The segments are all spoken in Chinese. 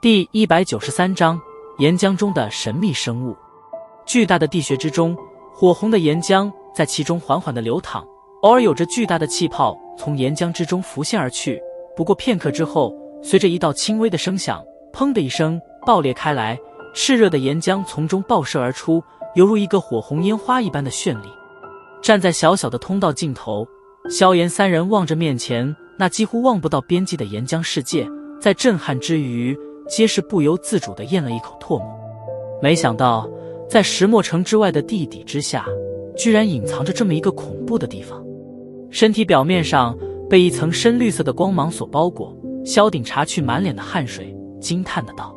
第193章岩浆中的神秘生物。巨大的地穴之中，火红的岩浆在其中缓缓地流淌，偶尔有着巨大的气泡从岩浆之中浮现而去。不过片刻之后，随着一道轻微的声响，砰的一声爆裂开来，炽热的岩浆从中爆射而出，犹如一个火红烟花一般的绚丽。站在小小的通道尽头，萧炎三人望着面前那几乎望不到边际的岩浆世界，在震撼之余，皆是不由自主地咽了一口唾沫。没想到在石墨城之外的地底之下，居然隐藏着这么一个恐怖的地方。身体表面上被一层深绿色的光芒所包裹，萧鼎擦去满脸的汗水，惊叹的道：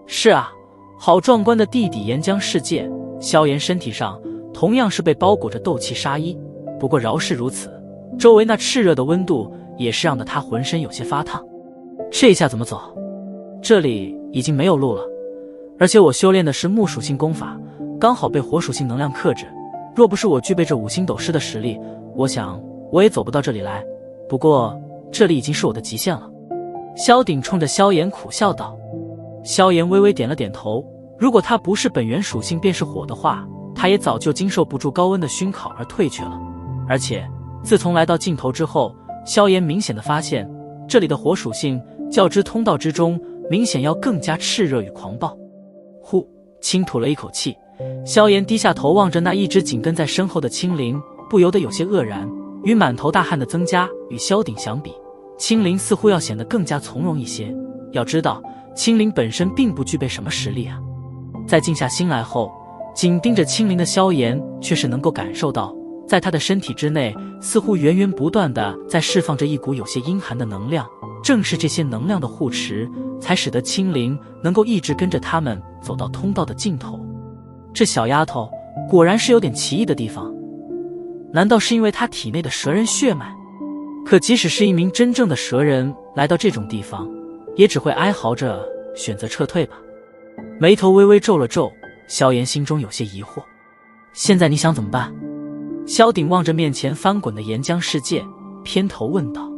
是啊，好壮观的地底岩浆世界。萧炎身体上同样是被包裹着斗气纱衣，不过饶是如此，周围那炽热的温度也是让得他浑身有些发烫。这下怎么走？这里已经没有路了，而且我修炼的是木属性功法，刚好被火属性能量克制，若不是我具备着5星斗师的实力，我想我也走不到这里来。不过这里已经是我的极限了。萧鼎冲着萧炎苦笑道。萧炎微微点了点头，如果他不是本源属性便是火的话，他也早就经受不住高温的熏烤而退却了。而且自从来到尽头之后，萧炎明显的发现这里的火属性较之通道之中明显要更加炽热与狂暴。呼，轻吐了一口气，萧炎低下头望着那一直紧跟在身后的青灵，不由得有些愕然。与满头大汗的曾家与萧鼎相比，青灵似乎要显得更加从容一些。要知道青灵本身并不具备什么实力啊。在静下心来后，紧盯着青灵的萧炎却是能够感受到，在他的身体之内似乎源源不断的在释放着一股有些阴寒的能量，正是这些能量的护持，才使得青灵能够一直跟着他们走到通道的尽头。这小丫头果然是有点奇异的地方，难道是因为她体内的蛇人血脉？可即使是一名真正的蛇人来到这种地方，也只会哀嚎着选择撤退吧。眉头微微皱了皱，萧炎心中有些疑惑。现在你想怎么办？萧鼎望着面前翻滚的岩浆世界，偏头问道。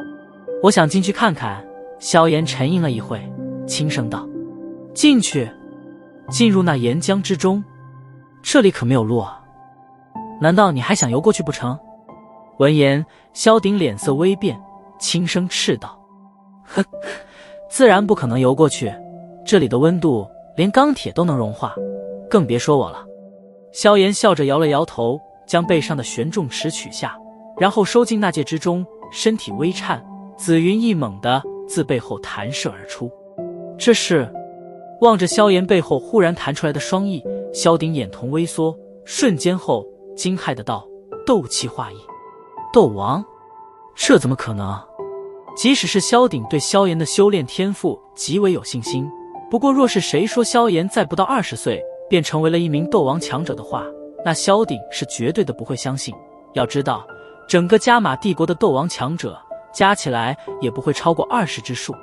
我想进去看看。萧炎沉吟了一会，轻声道。进去？进入那岩浆之中？这里可没有路啊，难道你还想游过去不成？闻言，萧鼎脸色微变，轻声斥道。哼，自然不可能游过去，这里的温度连钢铁都能融化，更别说我了。萧炎笑着摇了摇头，将背上的玄重尺取下，然后收进纳戒之中，身体微颤，紫云一猛地自背后弹射而出。这是？望着萧炎背后忽然弹出来的双翼，萧鼎眼瞳微缩，瞬间后惊骇的道：斗气化翼，斗王？这怎么可能？即使是萧鼎对萧炎的修炼天赋极为有信心，不过若是谁说萧炎在不到20岁便成为了一名斗王强者的话，那萧鼎是绝对的不会相信。要知道，整个加玛帝国的斗王强者加起来也不会超过20之数，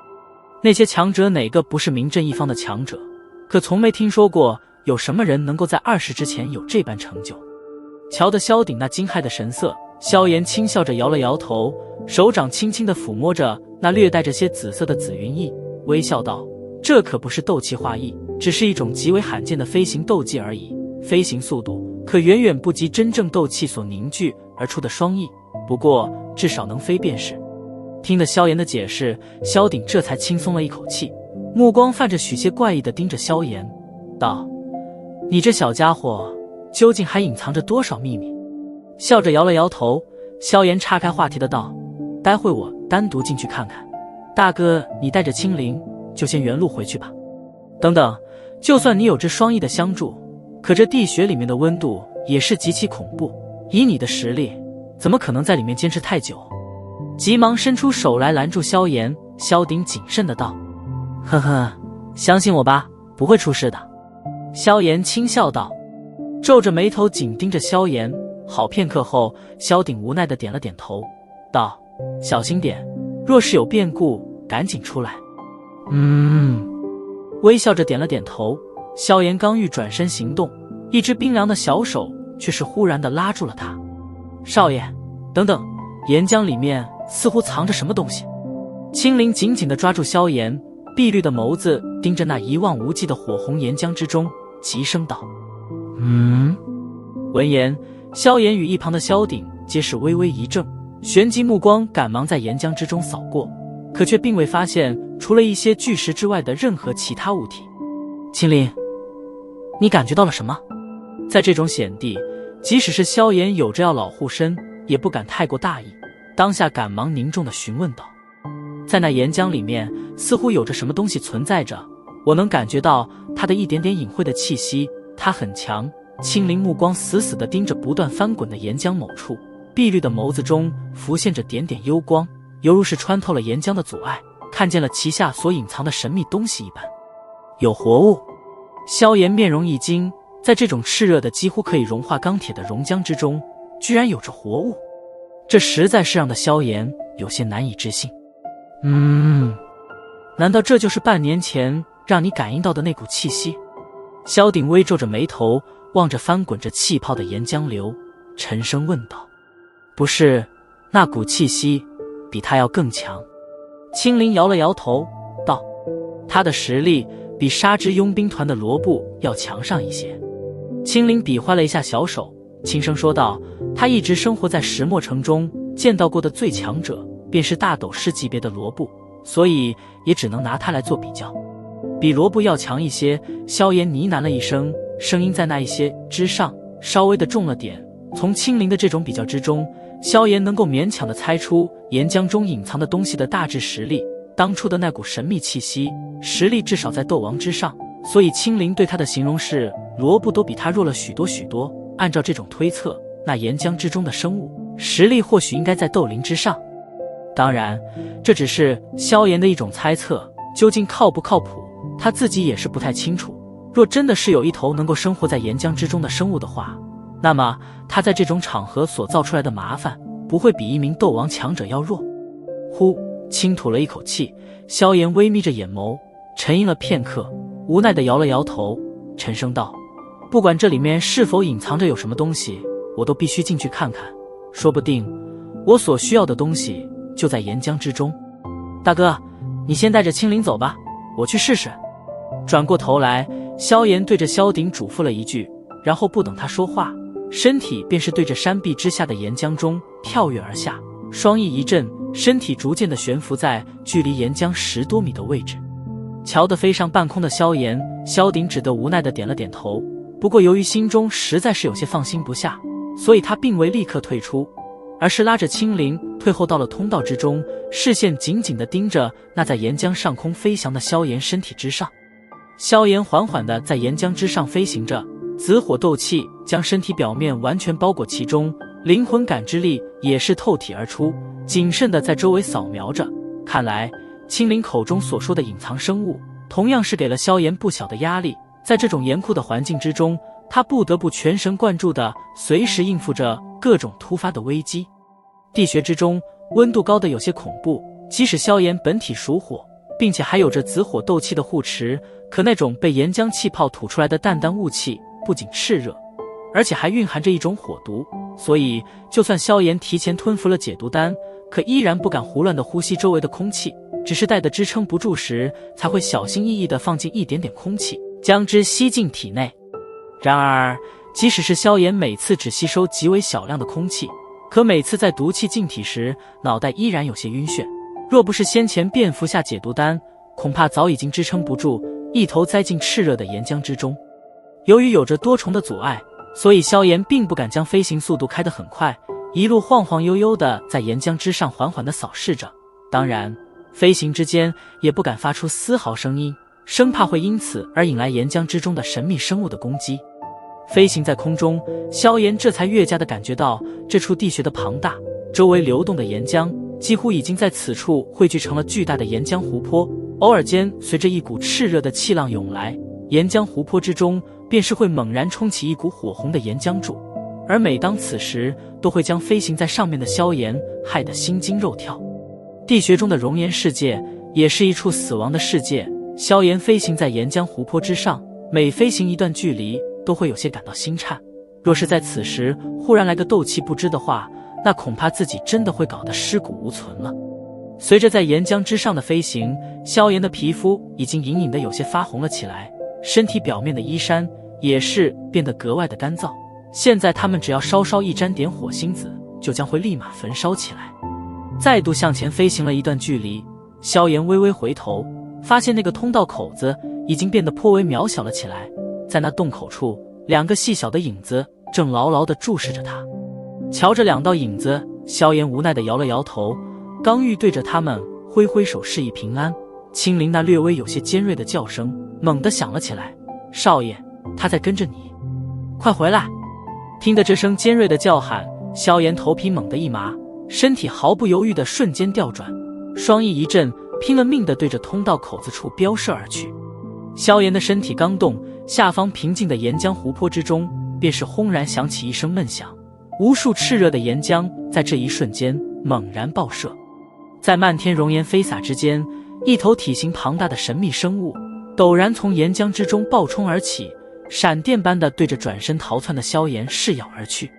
那些强者哪个不是名震一方的强者？可从没听说过有什么人能够在20之前有这般成就。瞧得萧鼎那惊骇的神色，萧炎轻笑着摇了摇头，手掌轻轻地抚摸着那略带着些紫色的紫云翼，微笑道：这可不是斗气化翼，只是一种极为罕见的飞行斗技而已，飞行速度可远远不及真正斗气所凝聚而出的双翼，不过至少能飞便是。听得萧炎的解释，萧鼎这才轻松了一口气，目光泛着许些怪异地盯着萧炎，道：你这小家伙究竟还隐藏着多少秘密？笑着摇了摇头，萧炎岔开话题的道：待会我单独进去看看，大哥你带着青灵就先原路回去吧。等等，就算你有这双翼的相助，可这地穴里面的温度也是极其恐怖，以你的实力怎么可能在里面坚持太久？急忙伸出手来拦住萧炎。萧鼎谨慎的道：呵呵，相信我吧，不会出事的。萧炎轻笑道，皱着眉头紧盯着萧炎。好片刻后，萧鼎无奈的点了点头，道：小心点，若是有变故赶紧出来。微笑着点了点头。萧炎刚欲转身行动，一只冰凉的小手却是忽然的拉住了他。少爷，等等，岩浆里面似乎藏着什么东西。青灵紧紧地抓住萧炎，碧绿的眸子盯着那一望无际的火红岩浆之中，急声道：“闻言，萧炎与一旁的萧鼎皆是微微一怔，旋即目光赶忙在岩浆之中扫过，可却并未发现除了一些巨石之外的任何其他物体。青灵，你感觉到了什么？在这种险地，即使是萧炎有着要老护身，也不敢太过大意，当下赶忙凝重地询问道。在那岩浆里面，似乎有着什么东西存在着，我能感觉到它的一点点隐晦的气息，它很强。青灵目光死死地盯着不断翻滚的岩浆某处，碧绿的眸子中浮现着点点幽光，犹如是穿透了岩浆的阻碍，看见了其下所隐藏的神秘东西一般。有活物！萧炎面容一惊，在这种炽热的几乎可以融化钢铁的熔浆之中，居然有着活物，这实在是让的萧炎有些难以置信。难道这就是半年前让你感应到的那股气息？萧鼎微皱着眉头，望着翻滚着气泡的岩浆流，沉声问道。不是，那股气息比他要更强。青灵摇了摇头道，他的实力比杀之佣兵团的罗布要强上一些。青灵比划了一下小手，轻声说道，他一直生活在石墨城中，见到过的最强者便是大斗士级别的罗布，所以也只能拿他来做比较。比罗布要强一些。萧炎呢喃了一声，声音在那一些之上稍微的重了点。从青灵的这种比较之中，萧炎能够勉强的猜出岩浆中隐藏的东西的大致实力。当初的那股神秘气息，实力至少在斗王之上，所以青灵对他的形容是罗布都比他弱了许多许多。按照这种推测，那岩浆之中的生物实力或许应该在斗灵之上。当然，这只是萧炎的一种猜测，究竟靠不靠谱，他自己也是不太清楚。若真的是有一头能够生活在岩浆之中的生物的话，那么他在这种场合所造出来的麻烦，不会比一名斗王强者要弱。呼，轻吐了一口气，萧炎微眯着眼眸，沉吟了片刻，无奈地摇了摇头，沉声道，不管这里面是否隐藏着有什么东西，我都必须进去看看，说不定我所需要的东西就在岩浆之中。大哥，你先带着青灵走吧，我去试试。转过头来，萧炎对着萧鼎嘱咐了一句，然后不等他说话，身体便是对着山壁之下的岩浆中跳跃而下，双翼一震，身体逐渐地悬浮在距离岩浆10多米的位置。瞧得飞上半空的萧炎，萧鼎只得无奈地点了点头。不过由于心中实在是有些放心不下，所以他并未立刻退出，而是拉着青灵退后到了通道之中，视线紧紧地盯着那在岩浆上空飞翔的萧炎身体之上。萧炎缓缓地在岩浆之上飞行着，紫火斗气将身体表面完全包裹其中，灵魂感知力也是透体而出，谨慎地在周围扫描着。看来青灵口中所说的隐藏生物，同样是给了萧炎不小的压力。在这种严酷的环境之中，他不得不全神贯注地随时应付着各种突发的危机。地穴之中温度高得有些恐怖，即使萧炎本体属火，并且还有着紫火斗气的护持，可那种被岩浆气泡吐出来的淡淡雾气不仅炽热，而且还蕴含着一种火毒，所以就算萧炎提前吞服了解毒丹，可依然不敢胡乱地呼吸周围的空气，只是待得支撑不住时，才会小心翼翼地放进一点点空气，将之吸进体内。然而即使是萧炎每次只吸收极为小量的空气，可每次在毒气进体时，脑袋依然有些晕眩。若不是先前便服下解毒丹，恐怕早已经支撑不住，一头栽进炽热的岩浆之中。由于有着多重的阻碍，所以萧炎并不敢将飞行速度开得很快，一路晃晃悠悠地在岩浆之上缓缓地扫视着。当然，飞行之间也不敢发出丝毫声音，生怕会因此而引来岩浆之中的神秘生物的攻击。飞行在空中，萧炎这才越加地感觉到这处地穴的庞大，周围流动的岩浆几乎已经在此处汇聚成了巨大的岩浆湖泊，偶尔间随着一股炽热的气浪涌来，岩浆湖泊之中便是会猛然冲起一股火红的岩浆柱，而每当此时，都会将飞行在上面的萧炎害得心惊肉跳。地穴中的熔岩世界也是一处死亡的世界，萧炎飞行在岩浆湖泊之上，每飞行一段距离都会有些感到心颤。若是在此时忽然来个斗气不支的话，那恐怕自己真的会搞得尸骨无存了。随着在岩浆之上的飞行，萧炎的皮肤已经隐隐的有些发红了起来，身体表面的衣衫也是变得格外的干燥。现在他们只要稍稍一沾点火星子，就将会立马焚烧起来。再度向前飞行了一段距离，萧炎微微回头，发现那个通道口子已经变得颇为渺小了起来。在那洞口处，2个细小的影子正牢牢地注视着他。瞧着2道影子，萧炎无奈地摇了摇头，刚欲对着他们挥挥手示意平安，青灵那略微有些尖锐的叫声猛地响了起来：“少爷，他在跟着你，快回来！”听得这声尖锐的叫喊，萧炎头皮猛地一麻，身体毫不犹豫地瞬间调转，双翼一震，拼了命地对着通道口子处飙射而去。萧炎的身体刚动，下方平静的岩浆湖泊之中便是轰然响起一声闷响，无数炽热的岩浆在这一瞬间猛然爆射。在漫天熔岩飞洒之间，一头体型庞大的神秘生物陡然从岩浆之中暴冲而起，闪电般的对着转身逃窜的萧炎噬咬而去。